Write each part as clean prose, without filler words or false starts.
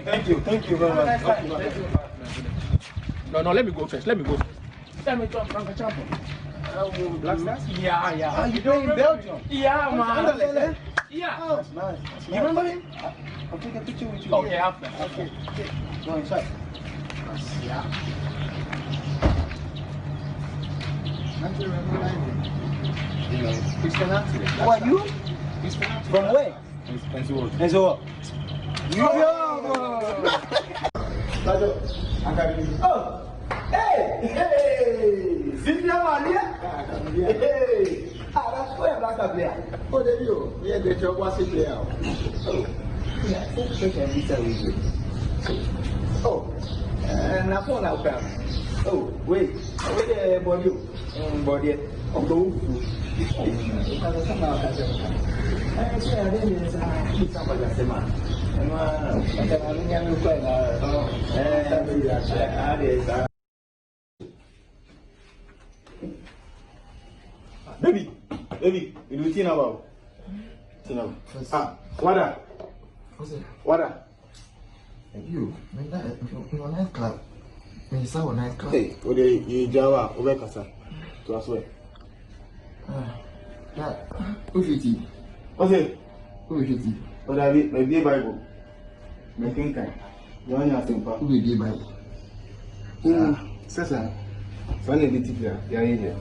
Thank you very much. No, let me go first. Let me go. Let me jump, Black Stars? Yeah. You play in Belgium? Yeah, man. Yeah. Oh, nice. You remember him? I'll take a picture with you. Okay, after. Okay. Go inside. Yeah. Who are you? From where? And so oh, hey, Cynthia Malia. Hey, that's where Black player. Oh, there you. Yeah, the job was player. Oh, yeah, oh, and I phone out. Oh, wait, wait, body, body, oh, go. Baby, you do tina about. Tina. Ah, wada. Wada. You, your nightclub. It's our nightclub. Hey, you Java, over Casa. To us where? Who should you? Okay. Who should you? But I read my dear Bible. My think time. You want your simple. Who will be Bible? Sasa. So I need to tell you.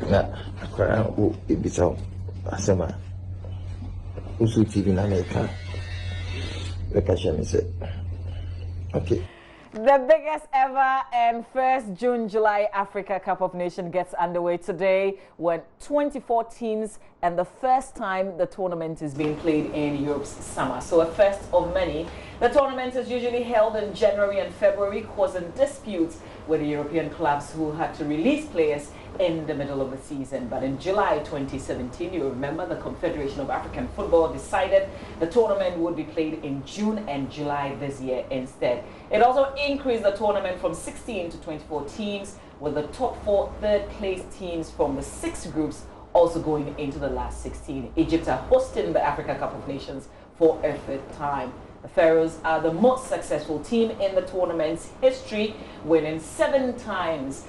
Na akwara wo ebisa asema usu TV na America. Okay. The biggest ever and first June-July Africa Cup of Nations gets underway today with 24 teams and the first time the tournament is being played in Europe's summer. So a first of many. The tournament is usually held in January and February, causing disputes with the European clubs who had to release players in the middle of the season. But in July 2017, you remember the Confederation of African Football decided the tournament would be played in June and July this year instead. It also increased the tournament from 16 to 24 teams, with the top 4 third-place teams from the 6 groups also going into the last 16. Egypt are hosting the Africa Cup of Nations for a 5th time. The Pharaohs are the most successful team in the tournament's history, winning 7 times.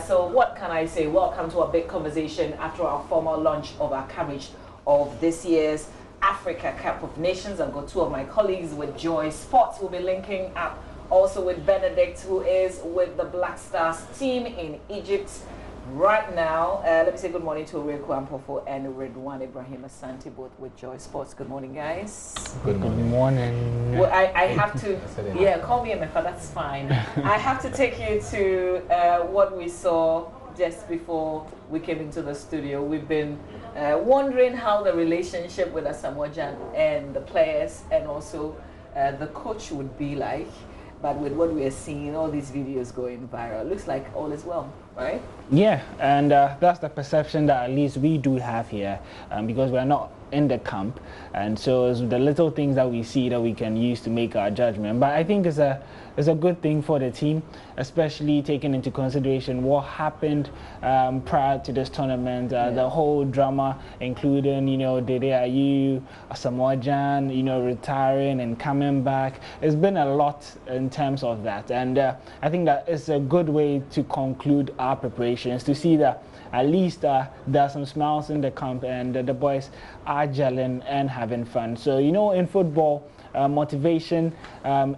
So what can I say? Welcome to a big conversation after our formal launch of our coverage of this year's Africa Cup of Nations. I've got 2 of my colleagues with Joy Sports who will be linking up also with Benedict, who is with the Black Stars team in Egypt right now. Let me say good morning to Oreku Ampofo and Redwan Ibrahim Asante, both with Joy Sports. Good morning, guys. Good morning. Well, I have to, yeah, call me MFA, that's fine. I have to take you to what we saw just before we came into the studio. We've been wondering how the relationship with Asamoah Gyan and the players and also the coach would be like. But with what we are seeing, all these videos going viral, looks like all is well, right? Yeah, and that's the perception that at least we do have here, because we're not in the camp, and so it's the little things that we see that we can use to make our judgment. But I think it's a good thing for the team, especially taking into consideration what happened prior to this tournament, the whole drama, including, you know, Dede Ayew, Asamoah Gyan, you know, retiring and coming back. It's been a lot in terms of that, and I think that it's a good way to conclude our preparations, to see that at least there are some smiles in the camp and the boys are gelling and having fun. So, you know, in football, motivation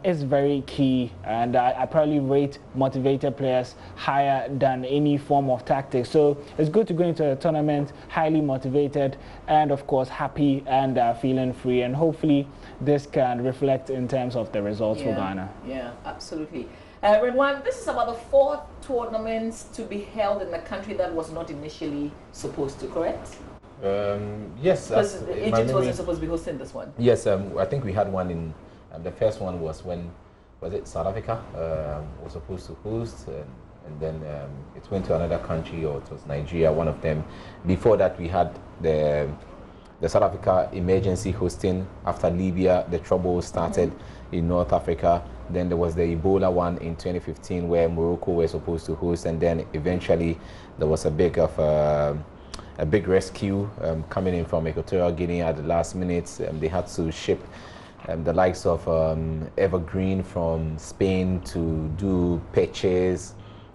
is very key, and I probably rate motivated players higher than any form of tactics. So it's good to go into a tournament highly motivated and, of course, happy and feeling free, and hopefully this can reflect in terms of the results for Ghana. Yeah, absolutely. Redwan, this is about the 4th tournament to be held in the country that was not initially supposed to, correct? Yes. Because Egypt wasn't supposed to be hosting this one. Yes, I think we had one in, the first one was when, was it South Africa was supposed to host, and then it went to another country, or it was Nigeria, one of them. Before that we had the South Africa emergency hosting after Libya, the trouble started in North Africa. Then there was the Ebola one in 2015 where Morocco were supposed to host, and then eventually there was a bit of a big rescue coming in from Equatorial Guinea at the last minute. They had to ship the likes of Evergreen from Spain to do patches,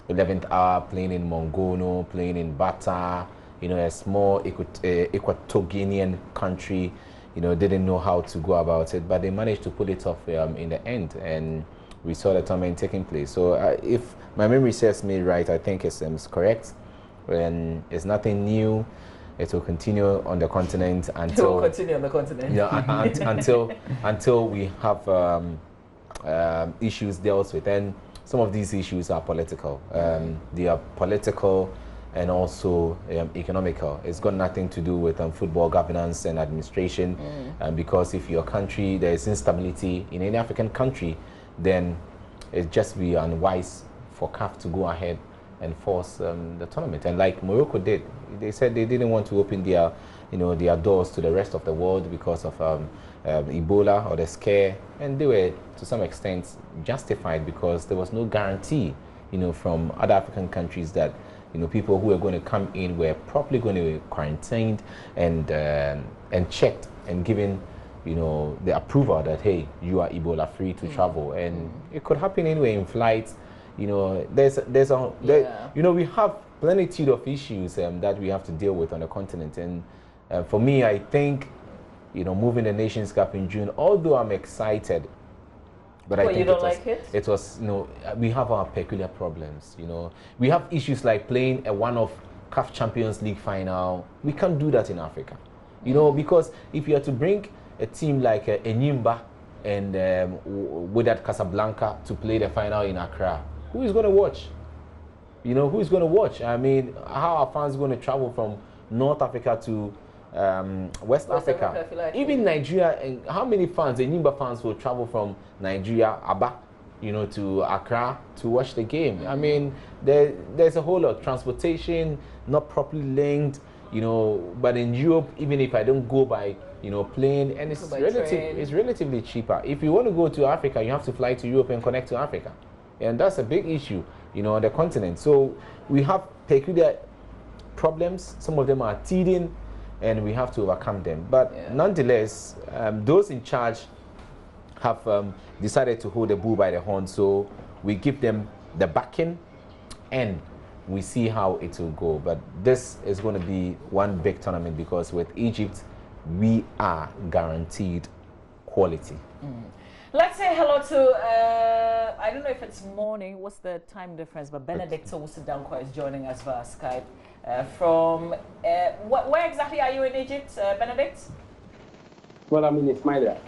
11th hour, playing in Mongono, playing in Bata, you know, a small Equatorial country, you know, didn't know how to go about it, but they managed to pull it off in the end, and we saw the tournament taking place. So if my memory serves me right, I think it's correct, and it's nothing new. It will continue on the continent until until we have issues dealt with, and some of these issues are political. They are political and also economical. It's got nothing to do with football governance and administration, because if your country, there is instability in any African country, then it's just be unwise for CAF to go ahead and force the tournament. And like Morocco did, they said they didn't want to open their, you know, their doors to the rest of the world because of Ebola or the scare, and they were to some extent justified because there was no guarantee, you know, from other African countries that, you know, people who were going to come in were properly going to be quarantined and checked and given, you know, the approval that, hey, you are Ebola free to travel. And it could happen anyway in flights. You know, you know, we have plenitude of issues that we have to deal with on the continent. And for me, I think, you know, moving the Nations Cup in June, although I'm excited, but I think you don't like it? It was, you know, we have our peculiar problems. You know, we have issues like playing a one-off CAF Champions League final. We can't do that in Africa. You know, because if you are to bring a team like Enyimba and Wydad Casablanca to play the final in Accra, who is going to watch? You know, who is going to watch? I mean, how are fans going to travel from North Africa to West Africa? Even Nigeria, and how many fans, Enyimba fans, will travel from Nigeria, Aba, you know, to Accra to watch the game? I mean, there's a whole lot of transportation, not properly linked, you know, but in Europe, even if I don't go by, you know, plane, and it's relatively cheaper. If you want to go to Africa, you have to fly to Europe and connect to Africa. And that's a big issue, you know, on the continent. So we have peculiar problems. Some of them are teething, and we have to overcome them. But nonetheless, those in charge have decided to hold the bull by the horn. So we give them the backing, and we see how it will go. But this is going to be one big tournament, because with Egypt, we are guaranteed quality. Let's say hello to, I don't know if it's morning, what's the time difference, but Benedict Owusu-Dankwa is joining us via Skype from, where exactly are you in Egypt, Benedict? Well, I'm in Ismailia.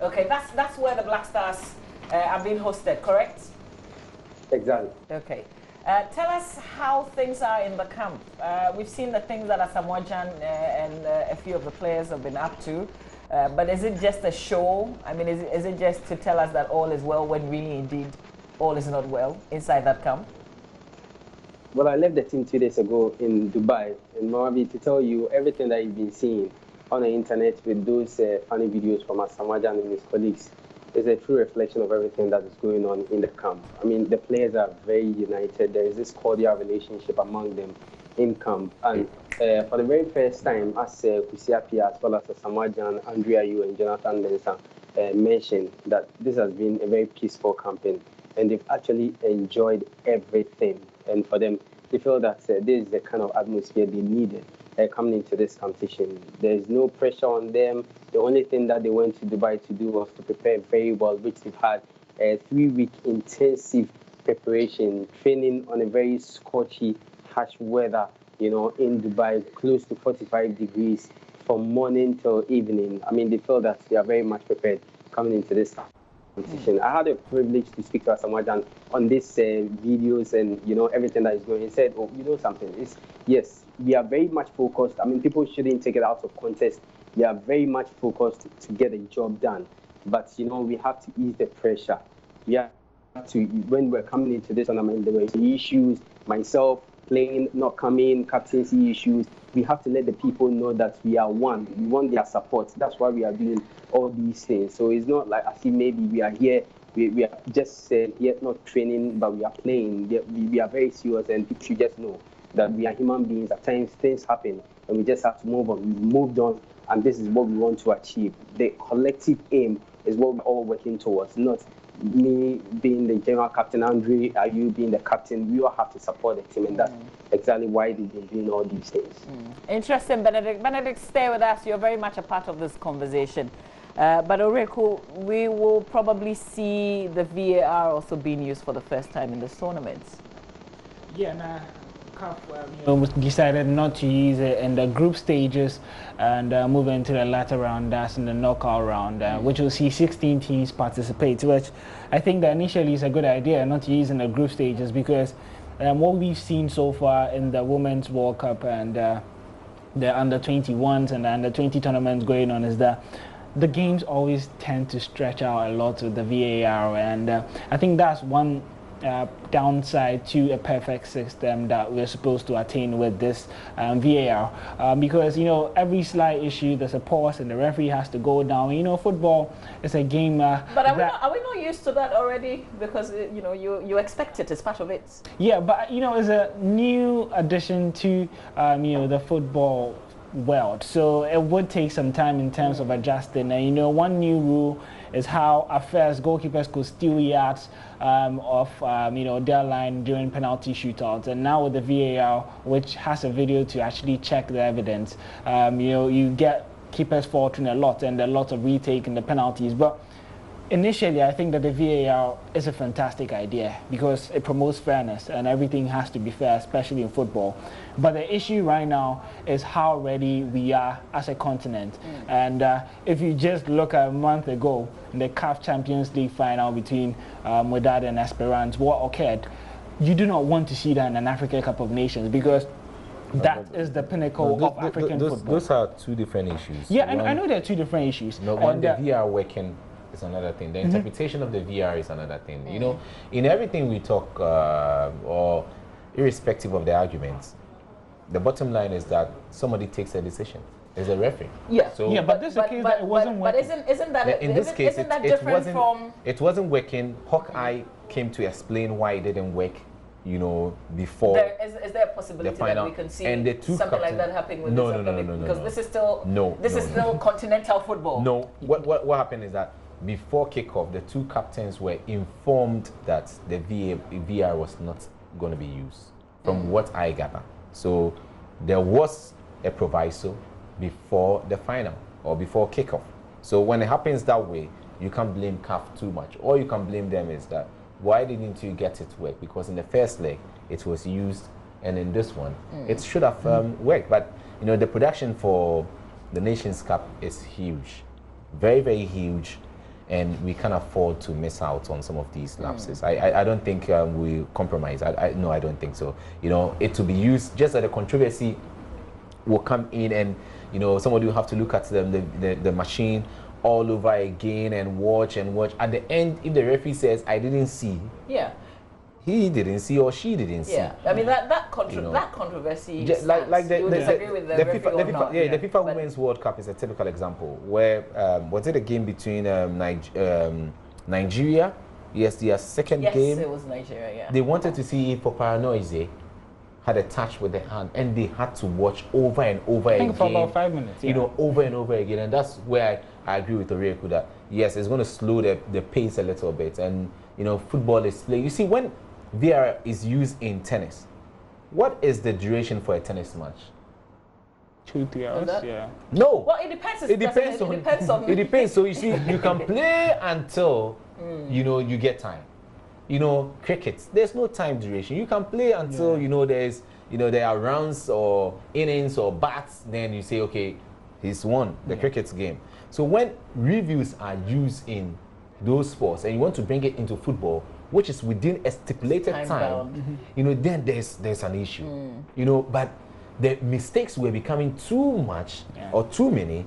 Okay, that's where the Black Stars are being hosted, correct? Exactly. Okay. Tell us how things are in the camp. We've seen the things that Asamoah and a few of the players have been up to. But is it just a show? I mean, is it just to tell us that all is well when really indeed all is not well inside that camp? Well, I left the team 2 days ago in Dubai, in Moabi, to tell you everything that you've been seeing on the internet with those funny videos from Asamoah and his colleagues is a true reflection of everything that is going on in the camp. I mean, the players are very united. There is this cordial relationship among them in camp. And for the very first time, as Kusiapia, as well as Asamoah, Andrea Yu, and Jonathan Mensah mentioned, that this has been a very peaceful campaign, and they've actually enjoyed everything. And for them, they feel that this is the kind of atmosphere they needed coming into this competition. There's no pressure on them. The only thing that they went to Dubai to do was to prepare very well, which they've had a 3-week intensive preparation, training on a very scorchy, harsh weather, you know, in Dubai, close to 45 degrees from morning till evening. I mean, they feel that they are very much prepared coming into this competition. I had a privilege to speak to Asamoah on these videos and, you know, everything that is going. He said, oh, you know something, it's, yes, we are very much focused. I mean, people shouldn't take it out of context. We are very much focused to get the job done. But, you know, we have to ease the pressure. We have to, when we're coming into this tournament, there were issues, myself, playing, not coming, captaincy issues. We have to let the people know that we are one. We want their support. That's why we are doing all these things. So it's not like as if maybe we are here, we are just here not training, but we are playing. We are very serious, and people should just know that we are human beings. At times things happen and we just have to move on. We've moved on, and this is what we want to achieve. The collective aim is what we're all working towards, not me being the general captain, Andre, are you being the captain? We all have to support the team, and that's exactly why they've been doing all these things. Interesting, Benedict. Benedict, stay with us. You're very much a part of this conversation. But Oreku, we will probably see the VAR also being used for the first time in this tournament. Yeah, CAF decided not to use it in the group stages and move into the latter round, that's in the knockout round, which will see 16 teams participate, which I think that initially is a good idea not to use in the group stages, because what we've seen so far in the Women's World Cup and the under-21s and the under-20 tournaments going on is that the games always tend to stretch out a lot with the VAR, and I think that's one downside to a perfect system that we're supposed to attain with this VAR, because every slight issue there's a pause and the referee has to go down. Football is a game. But are we not used to that already? Because you expect it as part of it. Yeah, but it's a new addition to the football world, so it would take some time in terms of adjusting. And one new rule is how at first goalkeepers could steal yards of their line during penalty shootouts, and now with the VAR, which has a video to actually check the evidence, you get keepers faltering a lot and a lot of retake in the penalties. But initially, I think that the VAR is a fantastic idea because it promotes fairness, and everything has to be fair, especially in football. But the issue right now is how ready we are as a continent. And if you just look at a month ago, in the CAF Champions League final between Wydad and Esperance, what occurred, you do not want to see that in an African Cup of Nations, because that is the pinnacle of African football. Those are two different issues. Yeah, and I know there are two different issues. No, one, the VR working is another thing. The interpretation of the VR is another thing. In everything we talk, or irrespective of the arguments, the bottom line is that somebody takes a decision. There's a referee. Yeah. So, yeah, but this is the case that it wasn't working. But isn't that in this case isn't that different from? It wasn't working. Hawkeye came to explain why it didn't work. Before. Is there a possibility that we can see something like that happening with this? Because this is still continental football. No. What happened is that before kickoff, the two captains were informed that the VR was not going to be used, from what I gather. So there was a proviso before the final or before kickoff. So when it happens that way, you can't blame CAF too much. All you can blame them is that why didn't you get it to work? Because in the first leg it was used, and in this one it should have worked. But the production for the Nations Cup is huge, very, very huge, and we can't afford to miss out on some of these lapses. I don't think we compromise. No, I don't think so. It to be used, just that the controversy will come in, and somebody will have to look at the machine all over again and watch. At the end, if the referee says I didn't see, he didn't see or she didn't see. Yeah, I mean that controversy. Like you disagree with the referee or not? The FIFA Women's World Cup is a typical example where was it a game between Nigeria? Yes, their second game. Yes, it was Nigeria. Yeah. They wanted to see if Paranoise had a touch with the hand, and they had to watch over and over again. For about 5 minutes. Over and over again, and that's where I agree with Oreku that yes, it's going to slow the pace a little bit, and football is played. You see, when VR is used in tennis, what is the duration for a tennis match? 2-3 hours. Yeah. No. Well, it depends. It depends on. It depends. So you see, you can play until you get time. Cricket, there's no time duration. You can play until there are rounds or innings or bats. Then you say, okay, he's won the cricket game. So when reviews are used in those sports and you want to bring it into football, which is within a stipulated time, then there's an issue. But the mistakes were becoming too much or too many,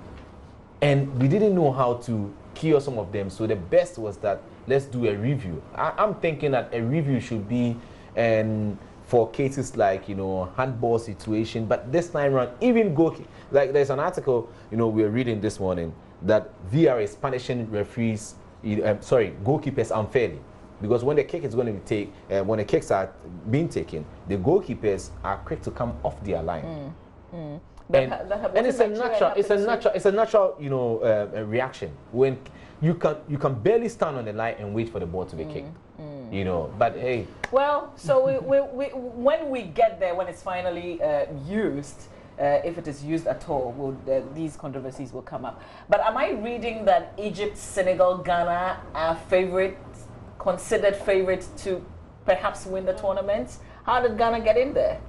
and we didn't know how to cure some of them. So the best was that let's do a review. I'm thinking that a review should be for cases like handball situation, but this time around even like there's an article we're reading this morning that VR is punishing goalkeepers unfairly. because when the kick is going to be when the kicks are being taken, the goalkeepers are quick to come off their line. And it's a natural, you know, reaction when you can barely stand on the line and wait for the ball to be kicked. You know, but hey. Well, so when we get there, when it's finally used, if it is used at all, these controversies will come up. But am I reading that Egypt, Senegal, Ghana are considered favorites to perhaps win the tournament? How did Ghana get in there?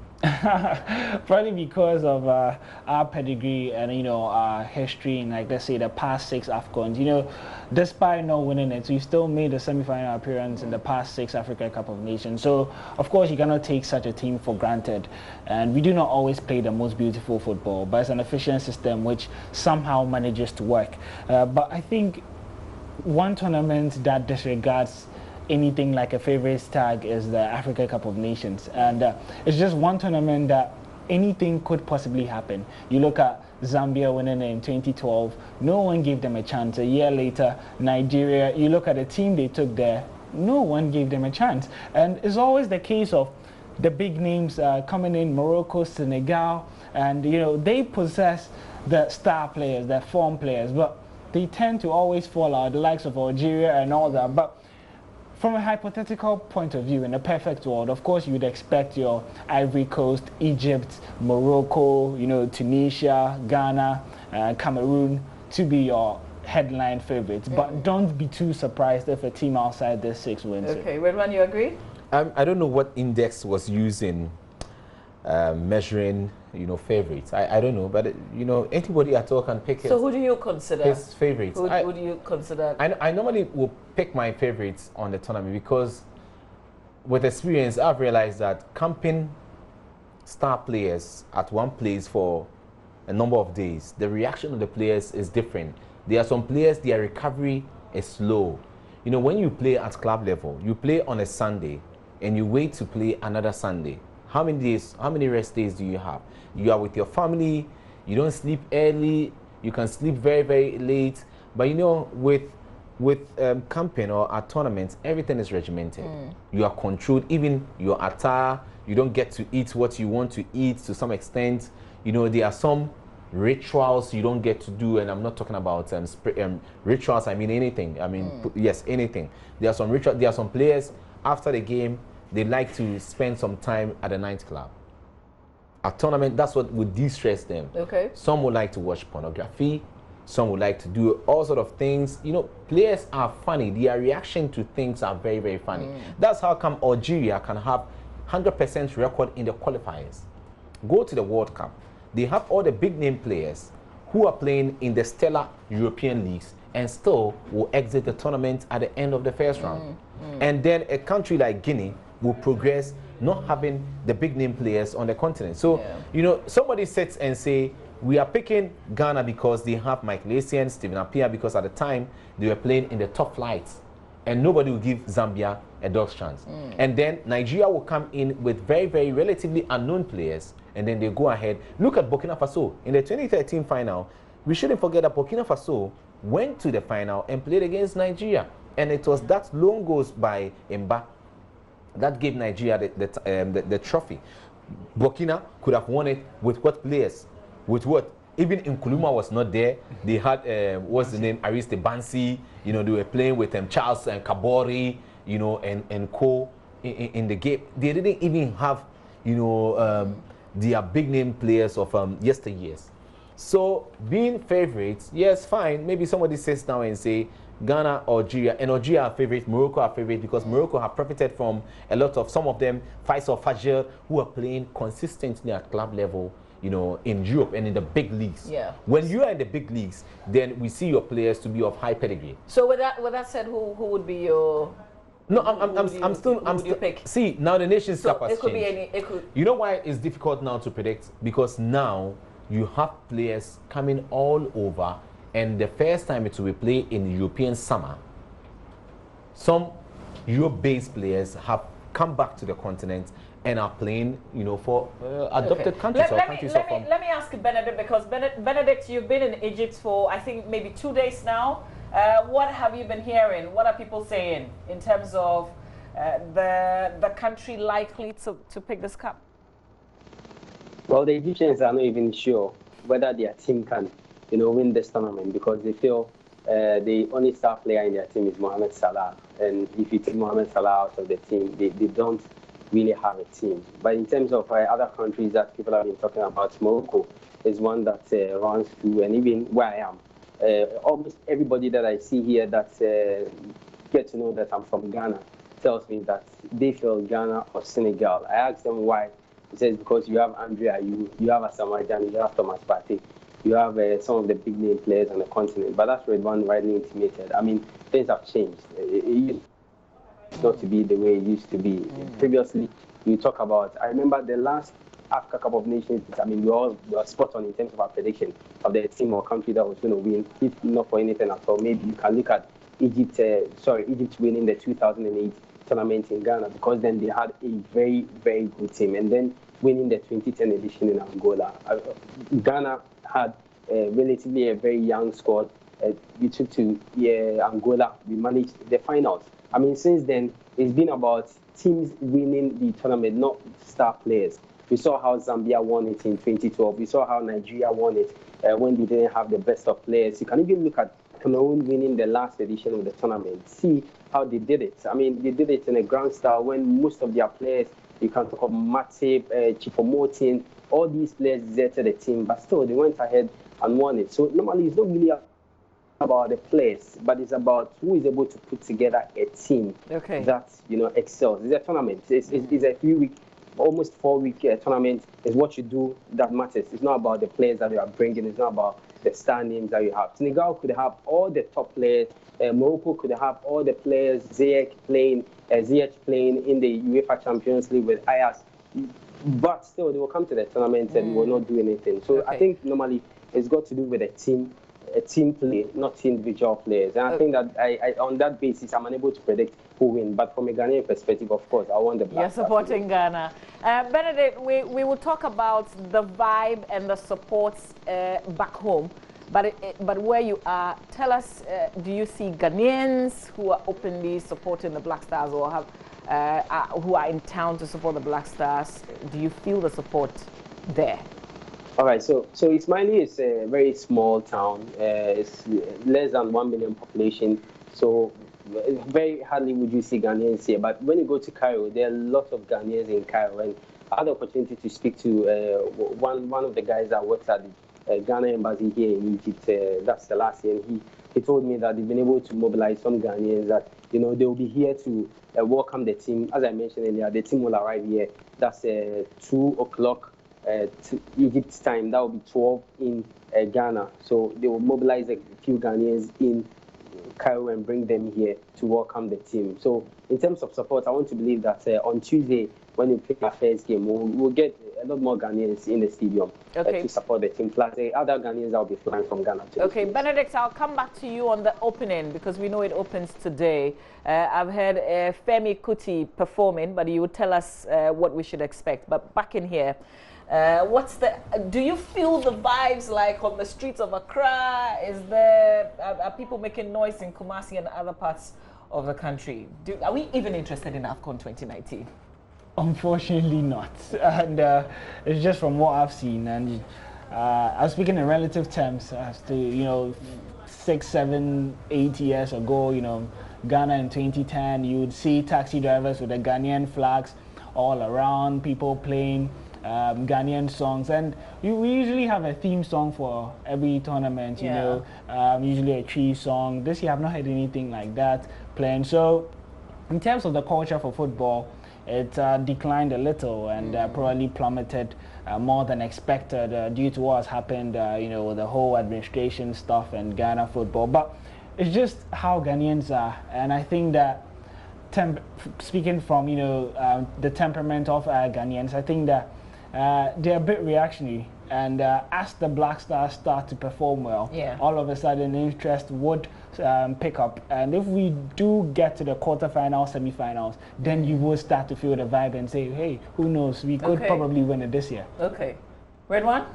Probably because of our pedigree and, you know, our history in, like, let's say the past 6 AFCONs. You know, despite not winning it, we still made a semi-final appearance in the past 6 Africa Cup of Nations. So of course you cannot take such a team for granted, and we do not always play the most beautiful football, but it's an efficient system which somehow manages to work. But I think one tournament that disregards anything like a favorites tag is the Africa Cup of Nations, and it's just one tournament that anything could possibly happen. You look at Zambia winning in 2012, no one gave them a chance. A year later, Nigeria, you look at the team they took there, no one gave them a chance. And it's always the case of the big names coming in, Morocco, Senegal, and, you know, they possess the star players, the form players, but they tend to always fall out, the likes of Algeria and all that. But from a hypothetical point of view, in a perfect world, of course, you would expect your Ivory Coast, Egypt, Morocco, you know, Tunisia, Ghana, Cameroon to be your headline favorites. But don't be too surprised if a team outside this 6 wins. Okay, Redwan, you agree? I don't know what index was used in measuring, you know, favorites. I don't know, but you know, anybody at all can pick. So who do you consider his favorites? Who do you consider? I normally will pick my favorites on the tournament because, with experience, I've realized that camping star players at one place for a number of days, the reaction of the players is different. There are some players, their recovery is slow. You know, when you play at club level, you play on a Sunday and you wait to play another Sunday. How many days, how many rest days do you have? You are with your family, you don't sleep early, you can sleep very, very late. But you know, with camping or at tournaments, everything is regimented. You are controlled, even your attire, you don't get to eat what you want to eat to some extent. You know, there are some rituals you don't get to do, and I'm not talking about rituals, I mean anything. I mean, yes, anything. There are some rituals, there are some players, after the game, they like to spend some time at a nightclub. A tournament, that's what would de-stress them. Okay. Some would like to watch pornography. Some would like to do all sort of things. You know, players are funny. Their reaction to things are very, very funny. That's how come Algeria can have 100% record in the qualifiers. Go to the World Cup. They have all the big name players who are playing in the stellar European leagues and still will exit the tournament at the end of the first round. And then a country like Guinea will progress not having the big name players on the continent. So, you know, somebody sits and say, we are picking Ghana because they have Michael Essien, Stephen Appiah, because at the time they were playing in the top flights. And nobody will give Zambia a dog's chance. And then Nigeria will come in with very, very relatively unknown players, and then they go ahead. Look at Burkina Faso. In the 2013 final, we shouldn't forget that Burkina Faso went to the final and played against Nigeria. And it was that long goes by Mba that gave Nigeria the trophy. Burkina could have won it with what players? With what? Even Nkrumah was not there. They had, what's the name? Ariste Bansi. You know, they were playing with Charles and Kabori, you know, and co in the game. They didn't even have, you know, their big name players of yesteryears. So being favorites, yes, fine. Maybe somebody sits down and say, Ghana, Algeria, and Algeria are favorites, Morocco are favorites because Morocco have profited from a lot of, some of them, Faisal Fajr, who are playing consistently at club level, you know, in Europe and in the big leagues. Yeah. When you are in the big leagues, then we see your players to be of high pedigree. So with that said, who would be your? No, I'm still. Pick? See, now the Nations Cup has it could changed. be any. You know why it's difficult now to predict? Because now you have players coming all over, and the first time it will be played in European summer, some Europe-based players have come back to the continent and are playing, you know, for adopted countries or countries of let me ask Benedict, because Benedict, you've been in Egypt for, I think, maybe 2 days now. What have you been hearing? What are people saying in terms of the country likely to pick this cup? Well, the Egyptians are not even sure whether their team can, win this tournament because they feel the only star player in their team is Mohamed Salah. And if you take Mohamed Salah out of the team, they don't really have a team. But in terms of other countries that people have been talking about, Morocco is one that runs through, and even where I am, almost everybody that I see here that get to know that I'm from Ghana tells me that they feel Ghana or Senegal. I asked them why. He says because you have Andrea, you have Asamoah Gyan, you have Thomas Partey, you have some of the big name players on the continent. But that's Redwan rightly intimated. I mean, things have changed. It used not to be the way it used to be. Previously, you talk about, I remember the last Africa Cup of Nations, I mean, we were spot on in terms of our prediction of the team or country that was going to win, if not for anything at all. Maybe you can look at Egypt winning the 2008 tournament in Ghana because then they had a very, very good team. And then winning the 2010 edition in Angola. Ghana had relatively a very young squad. We took to Angola. We managed the finals. I mean, since then, it's been about teams winning the tournament, not star players. We saw how Zambia won it in 2012. We saw how Nigeria won it when they didn't have the best of players. You can even look at Cameroon winning the last edition of the tournament. See how they did it. I mean, they did it in a grand style when most of their players, you can talk of Matip, Choupo-Moting, all these players deserted the team, but still they went ahead and won it. So normally it's not really about the players, but it's about who is able to put together a team that excels. It's a tournament. It's a 3-week, almost 4-week tournament. It's what you do that matters. It's not about the players that you are bringing. It's not about the star names that you have. Senegal could have all the top players. Morocco could have all the players. Ziyech playing in the UEFA Champions League with Ajax, but still they will come to the tournament and will not do anything. So I think normally it's got to do with a team play, not individual players. And I think that I on that basis I'm unable to predict who win. But from a Ghanaian perspective, of course, I want the Black You're supporting Ghana. Benedict, we will talk about the vibe and the supports back home. But where you are, tell us, do you see Ghanaians who are openly supporting the Black Stars or who are in town to support the Black Stars? Do you feel the support there? All right, so Ismaili is a very small town. It's less than 1 million population. So very hardly would you see Ghanaians here. But when you go to Cairo, there are lots of Ghanaians in Cairo. And I had the opportunity to speak to one of the guys that works at the Ghana embassy here in Egypt. That's the last year. And he told me that they've been able to mobilize some Ghanaians that, they will be here to welcome the team. As I mentioned earlier, the team will arrive here. That's 2 o'clock Egypt's time. That will be 12 in Ghana. So they will mobilize a few Ghanaians in Cairo and bring them here to welcome the team. So in terms of support, I want to believe that on Tuesday, when we play our first game, we'll get a lot more Ghanaians in the stadium to support the team. Plus, the other Ghanaians that will be flying from Ghana. Okay, Benedict, I'll come back to you on the opening because we know it opens today. I've heard Femi Kuti performing, but you would tell us what we should expect. But back in here, do you feel the vibes like on the streets of Accra? Are people making noise in Kumasi and other parts of the country? Are we even interested in AFCON 2019? Unfortunately not, and it's just from what I've seen. And I was speaking in relative terms as to 6, 7, 8 years ago. Ghana in 2010, you would see taxi drivers with the Ghanaian flags all around, people playing Ghanaian songs, and we usually have a theme song for every tournament. Usually a tree song. This year I've not heard anything like that playing. So in terms of the culture for football, it declined a little and probably plummeted more than expected due to what has happened, with the whole administration stuff and Ghana football. But it's just how Ghanaians are, and I think that speaking from the temperament of Ghanaians, I think that they're a bit reactionary. And as the Black Stars start to perform well, all of a sudden interest would pick up. And if we do get to the quarterfinals, semifinals, then you will start to feel the vibe and say, hey, who knows, we could probably win it this year. Okay. Red One?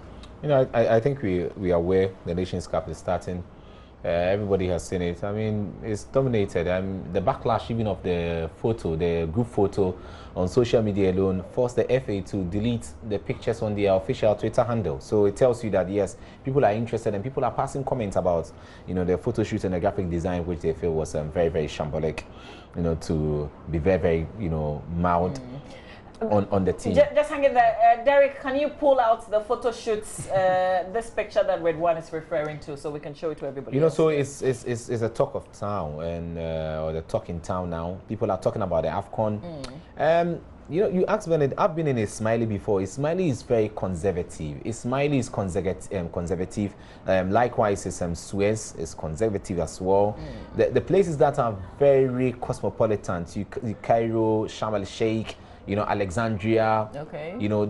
I think we are aware the Nations Cup is starting Everybody has seen it. I mean, it's dominated. The backlash even of the photo, the group photo on social media alone, forced the FA to delete the pictures on their official Twitter handle. So it tells you that, yes, people are interested and people are passing comments about, the photo shoot and the graphic design, which they feel was very, very shambolic, to be very, very, mild. On the team. Just hang in there. Derek, can you pull out the photo shoots, this picture that Red One is referring to, so we can show it to everybody else? So it's a talk of town, and or the talk in town now. People are talking about the AFCON. You asked Bennett, I've been in Ismaili before. Ismaili is very conservative. Ismaili is conservative. Likewise, Suez is conservative as well. The places that are very cosmopolitan, Cairo, Sharm el-Sheikh, Alexandria,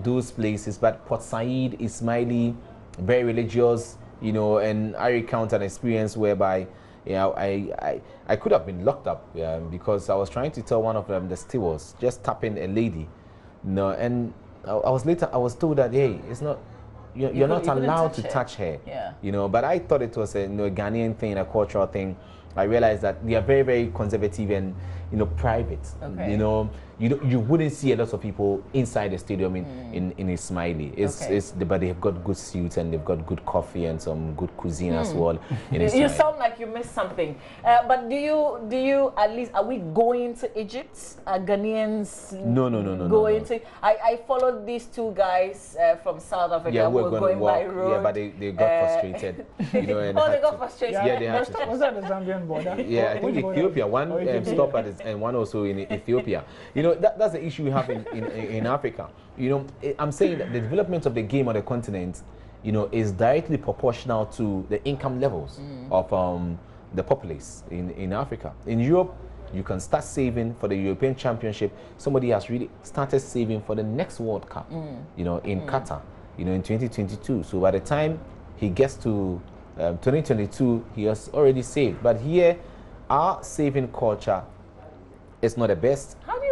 those places. But Port Said, Ismaili, very religious, and I recount an experience whereby, I could have been locked up because I was trying to tell one of them, the stewards, just tapping a lady, and I was told that, hey, it's not, you're not allowed to touch her, but I thought it was a Ghanaian thing, a cultural thing. I realized that they are very, very conservative and private. You wouldn't see a lot of people inside the stadium in Ismaili. But they've got good suits and they've got good coffee and some good cuisine as well. You sound like you missed something. But do you at least, are we going to Egypt? Are Ghanaians going to? I followed these two guys from South Africa who were going by road. Yeah, but they got frustrated. They got frustrated. Yeah, they had to. Was that the Zambian border? Yeah, I think Ethiopia. One stop at and one also in Ethiopia. That's the issue we have in Africa. I'm saying that the development of the game on the continent, is directly proportional to the income levels of the populace in Africa. In Europe, you can start saving for the European Championship. Somebody has really started saving for the next World Cup, in Qatar, in 2022. So by the time he gets to 2022, he has already saved. But here, our saving culture is not the best. How do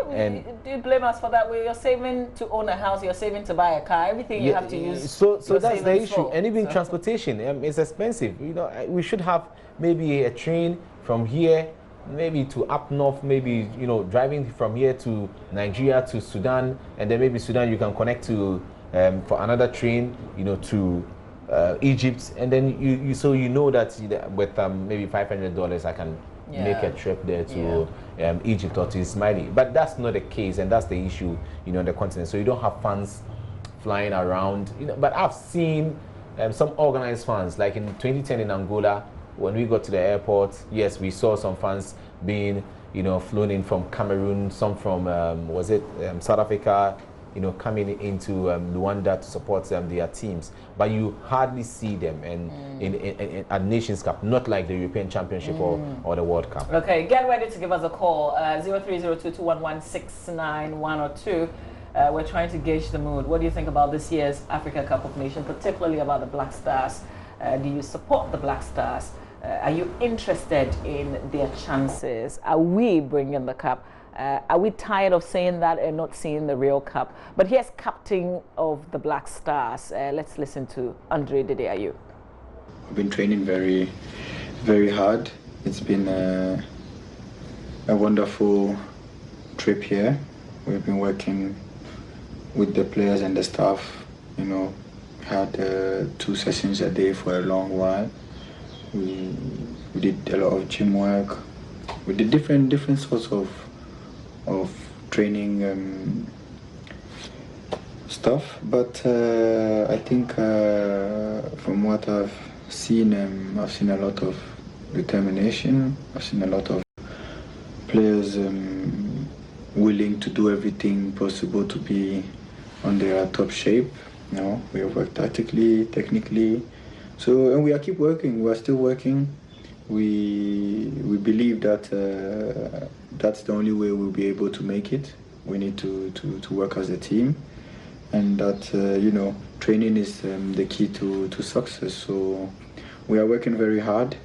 you blame us for that? You're saving to own a house, you're saving to buy a car, everything you have to use. So that's the issue. And even transportation, it's expensive. We should have maybe a train from here, maybe to up north, maybe driving from here to Nigeria to Sudan, and then maybe Sudan you can connect to for another train, to Egypt, and then you know that with maybe $500 I can make a trip there to Egypt or to Ismaili. But that's not the case, and that's the issue, on the continent. So you don't have fans flying around, But I've seen some organized fans, like in 2010 in Angola, when we got to the airport. Yes, we saw some fans being, flown in from Cameroon, some from South Africa, coming into Luanda to support their teams, but you hardly see them in at Nations Cup, not like the European Championship or the World Cup. Okay, get ready to give us a call, 030221169102. We're trying to gauge the mood. What do you think about this year's Africa Cup of Nations, particularly about the Black Stars? Do you support the Black Stars? Are you interested in their chances? Are we bringing the cup? Are we tired of saying that and not seeing the real cup? But here's captain of the Black Stars. Let's listen to Andre Didiayu. I've been training very, very hard. It's been a wonderful trip here. We've been working with the players and the staff. Had 2 sessions a day for a long while. We did a lot of gym work. We did different sorts of training stuff, but I think from what I've seen a lot of determination. I've seen a lot of players willing to do everything possible to be on their top shape. We have worked tactically, technically, and we are keep working. We are still working. We believe that that's the only way we'll be able to make it. We need to work as a team, and that training is the key to success. So we are working very hard.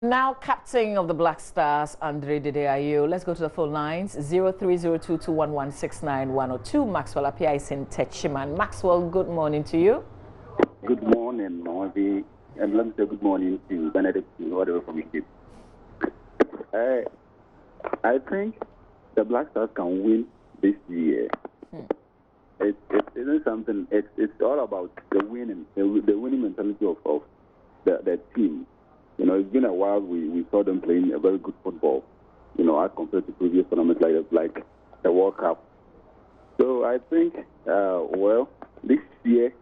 Now, captain of the Black Stars, Andre Didiayu. Let's go to the phone lines. 030221169102. Maxwell Apia is in Techiman. Maxwell, good morning to you. Good morning, Marvy. And let me say good morning to Benedict, whatever from Egypt. I think the Black Stars can win this year. It isn't something. It's all about the winning mentality of the team. It's been a while. We saw them playing a very good football. As compared to previous tournaments like the World Cup. So I think, this year,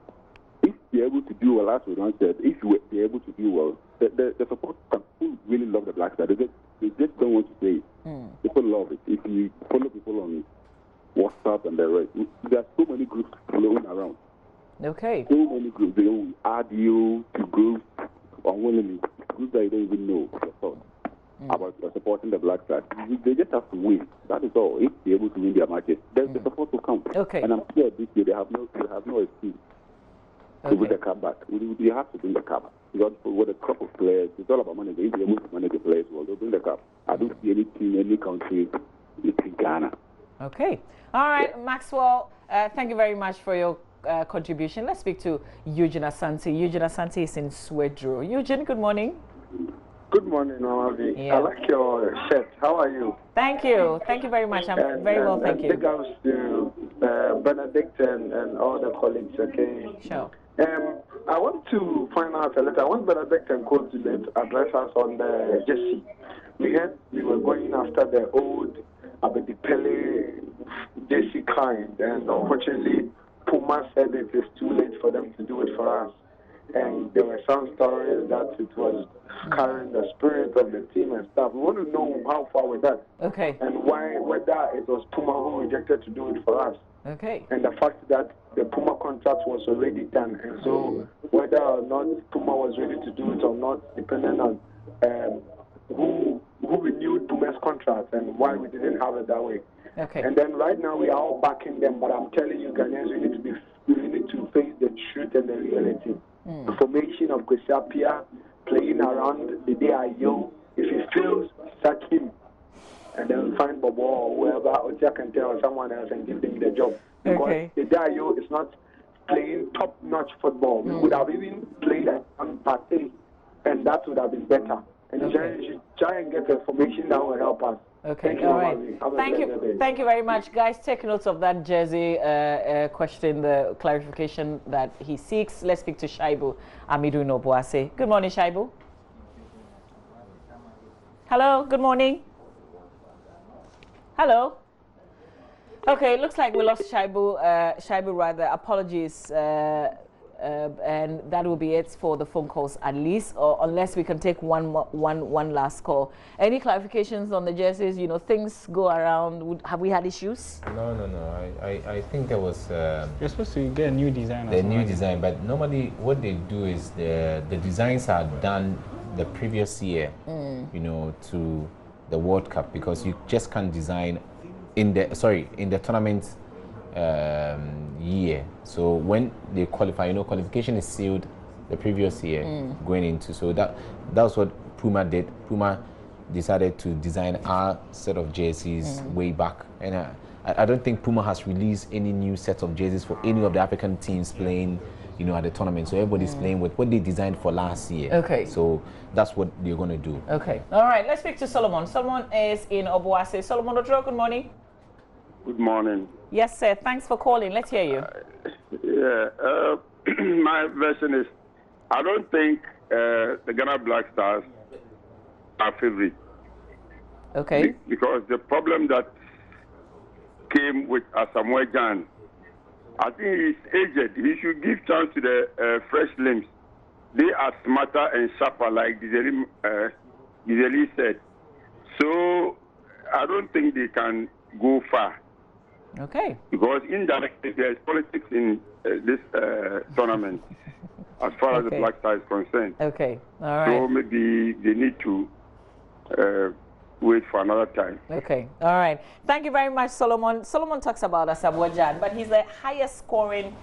if they're able to do well, as we once said, if they're able to do well, the support people really love the Black Stars. They just don't want to say it. People love it. If you follow people on WhatsApp and the rest, there are so many groups flowing around. Okay. So many groups. They will add you to groups unwillingly, groups that you don't even know about supporting the Black Stars. They just have to win. That is all. If they're able to win their matches, then the support will come. Okay. And I'm sure this year they have no excuse to win the cup back. You have to bring the cup. Because with a crop of players, it's all about money. If they're able to manage the players well, they'll bring the cup. I don't see any team, any country in Ghana. Okay. All right, Maxwell, thank you very much for your contribution. Let's speak to Eugene Asante. Eugene Asante is in Swedro. Eugene, good morning. Good morning, Mamavi. I like your shirt. How are you? Thank you. Thank you very much. I'm very well, thank you. Big ups to Benedict and all the colleagues, okay? Sure. I want to find out a little. I want Benedict and Co to address us on the jersey. We heard we were going after the old Abedipele jersey kind, and unfortunately, Puma said it is too late for them to do it for us. And there were some stories that it was carrying the spirit of the team and stuff. We want to know how far with that. Okay. And whether it was Puma who rejected to do it for us. Okay. And the fact that the Puma contract was already done. And so whether or not Puma was ready to do it or not, depending on who renewed Puma's contract and why we didn't have it that way. Okay. And then right now we are all backing them, but I'm telling you, Ghanaians, we need to face the truth and the reality. The formation of Kwesiapia playing around the day Ayo. If he fails, sack him. And then find Bobo or whoever, or Jack and tell someone else and give them the job. Because the day Ayo is not playing top-notch football. We would have even played on Partey, and that would have been better. And you should try and get a formation that will help us. Okay, Thank you, all right. Thank you. Thank you very much. Guys, take notes of that jersey question, the clarification that he seeks. Let's speak to Shaibu Amidu Nobuase. Good morning, Shaibu. Hello, good morning. Hello. Okay, looks like we lost Shaibu. Shaibu, rather. Apologies. And that will be it for the phone calls, at least, or unless we can take one last call. Any clarifications on the jerseys? Things go around. Have we had issues? No. I think there was. You're supposed to get a new design. The new design, but normally what they do is the designs are done the previous year, to the World Cup, because you just can't design in the tournament. Year. So when they qualify, qualification is sealed the previous year going into. So that's what Puma did. Puma decided to design our set of jerseys way back, and I don't think Puma has released any new set of jerseys for any of the African teams playing, at the tournament. So everybody's playing with what they designed for last year. Okay. So that's what they're going to do. Okay. All right. Let's speak to Solomon. Solomon is in Obuasi. Solomon Odro, good morning. Good morning. Yes, sir. Thanks for calling. Let's hear you. My version is, I don't think the Ghana Black Stars are favorite. Okay. Because the problem that came with Asamoah Gyan, I think he's aged. He should give chance to the fresh limbs. They are smarter and sharper, like Giseli said. So I don't think they can go far. Okay. Because indirectly there's politics in this tournament, as far as the Black Stars is concerned. Okay. All right. So maybe they need to wait for another time. Okay. All right. Thank you very much, Solomon. Solomon talks about Asamoah Gyan, but he's the highest scoring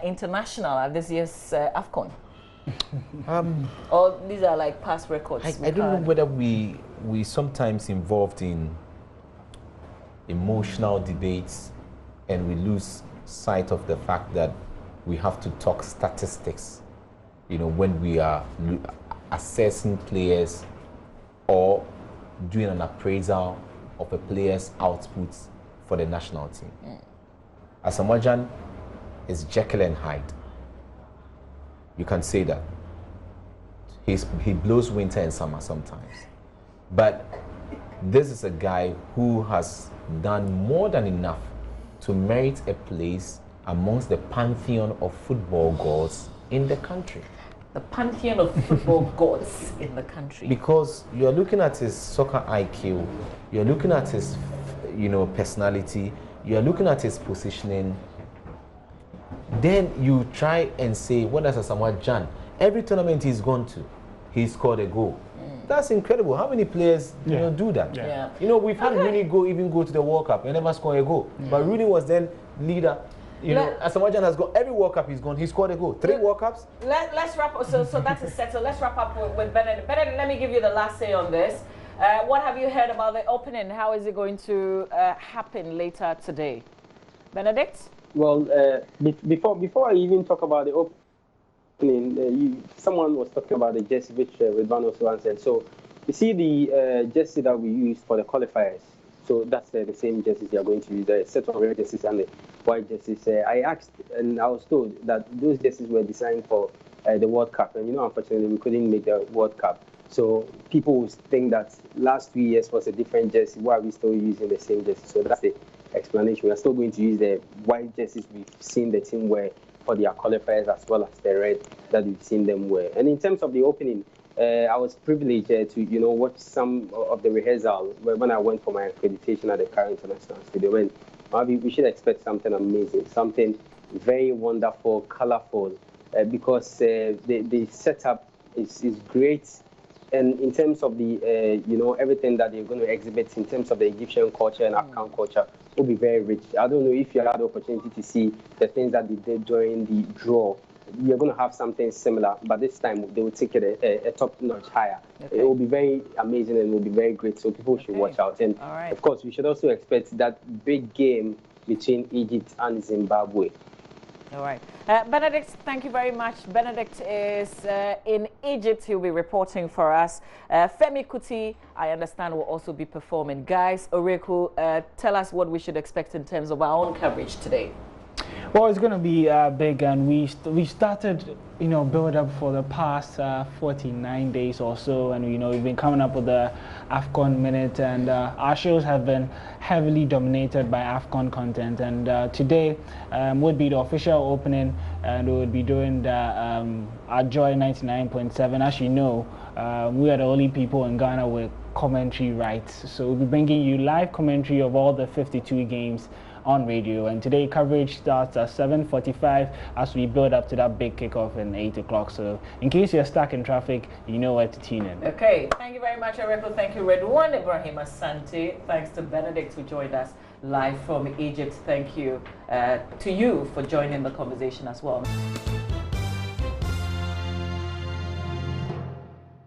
international at this year's AFCON. Or these are like past records. I don't know whether we sometimes involved in emotional debates and we lose sight of the fact that we have to talk statistics. when we are assessing players or doing an appraisal of a player's outputs for the national team. Asamoah Gyan is Jekyll and Hyde. You can say that. He blows winter and summer sometimes. But this is a guy who has done more than enough to merit a place amongst the pantheon of football gods in the country. The pantheon of football gods in the country. Because you're looking at his soccer IQ, you're looking at his, personality, you're looking at his positioning. Then you try and say, what does Asamoah Gyan? Every tournament he's gone to, he scored a goal. That's incredible. How many players do that? Yeah. We've had Rooney go to the World Cup and never score a goal. But Rooney was then leader. Asamoah Gyan has got every World Cup he's gone. He scored a goal. 3 World Cups. Let's wrap up. So that is settled. Let's wrap up with Benedict. Benedict, let me give you the last say on this. What have you heard about the opening? How is it going to happen later today? Benedict? Well, before I even talk about the opening, someone was talking about the jersey, which Ridwan also answered. So you see the jersey that we used for the qualifiers. So that's the same jerseys they are going to use, the set of red jerseys and the white jerseys. I asked and I was told that those jerseys were designed for the World Cup. And, unfortunately, we couldn't make the World Cup. So people would think that last 2 years was a different jersey. Why are we still using the same jersey? So that's the explanation. We are still going to use the white jerseys we've seen the team wear for their qualifiers, as well as the red that we've seen them wear. And in terms of the opening, I was privileged to, watch some of the rehearsal when I went for my accreditation at the Cairo International Stadium. And we should expect something amazing, something very wonderful, colorful, because the setup is great. And in terms of the, everything that they're going to exhibit in terms of the Egyptian culture and AFCON culture will be very rich. I don't know if you had the opportunity to see the things that they did during the draw. You're going to have something similar, but this time they will take it a top-notch higher. Okay. It will be very amazing and it will be very great, so people should watch out. And, of course, we should also expect that big game between Egypt and Zimbabwe. All right. Benedict, thank you very much. Benedict is in Egypt. He'll be reporting for us. Femi Kuti, I understand, will also be performing. Guys, Oreku, tell us what we should expect in terms of our own coverage today. Well, it's going to be big, and we started, build up for the past 49 days or so, and we've been coming up with the AFCON minute, and our shows have been heavily dominated by AFCON content. And today would be the official opening, and we would be doing our Joy 99.7. As you know, we are the only people in Ghana with commentary rights, so we'll be bringing you live commentary of all the 52 games on radio. And today coverage starts at 7:45 as we build up to that big kickoff in 8 o'clock. So in case you're stuck in traffic, you know where to tune in. Okay, thank you very much, Oreku. Thank you, Redwan Ibrahim Asante. Thanks to Benedict who joined us live from Egypt. Thank you to you for joining the conversation as well.